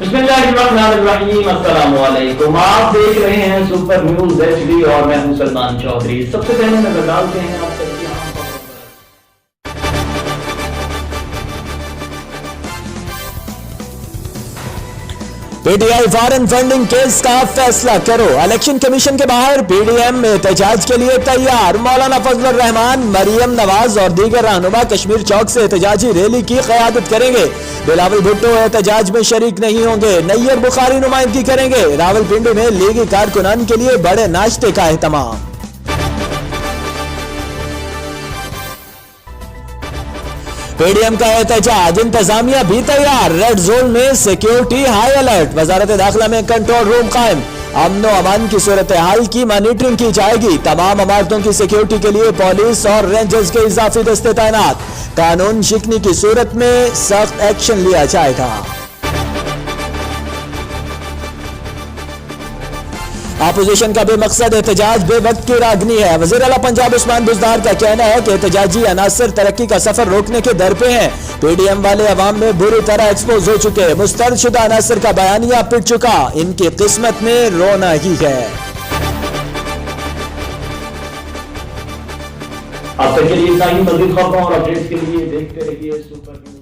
बिस्मिल्लाहिर्रहमानिर्रहीम, अस्सलामुअलैकुम। आप देख रहे हैं सुपर न्यूज HD और मैं हूं सलमान चौधरी। सबसे पहले नजर डालते हैं आप तक की अहम खबरों पर। पीटीआई फॉरेन फंडिंग केस का फैसला करो। इलेक्शन कमीशन के बाहर पीडीएम में एहतजाज के लिए तैयार। मौलाना फजलुर रहमान, मरियम नवाज और दीगर रहनुमा कश्मीर चौक से एहतजाजी रैली की क़यादत करेंगे। बिलावल भुट्टो एहतजाज में शरीक नहीं होंगे। नैयर बुखारी नुमाइंदगी करेंगे। रावलपिंडी में लीगी कारकुनान के लिए बड़े नाश्ते का एहतमाम। पीडीएम का एहतजाज, इंतजामिया भी तैयार। रेड जोन में सिक्योरिटी हाई अलर्ट। वजारत दाखिला में कंट्रोल रूम कायम। अमन व अमान की सूरत हाल की मॉनिटरिंग की जाएगी। तमाम इमारतों की सिक्योरिटी के लिए पुलिस और रेंजर्स के इजाफी दस्ते तैनात। कानून शिकनी की सूरत में सख्त एक्शन लिया जाएगा। अपोजिशन का बेमकसद एहतजाज बेवक्त की रागनी है। वज़ीर आला पंजाब उस्मान बुज़दार का कहना है कि एहतजाजी अनासर तरक्की का सफर रोकने के दर पे हैं। पीडीएम वाले अवाम में बुरी तरह एक्सपोज हो चुके। मुस्तरदशुदा अनासर का बयानिया पिट चुका। इनकी किस्मत में रोना ही है। अब तक के लिए इतना ही। मज़ीद खबरों और अपडेट्स के लिए देखते रहिए सुपर न्यूज।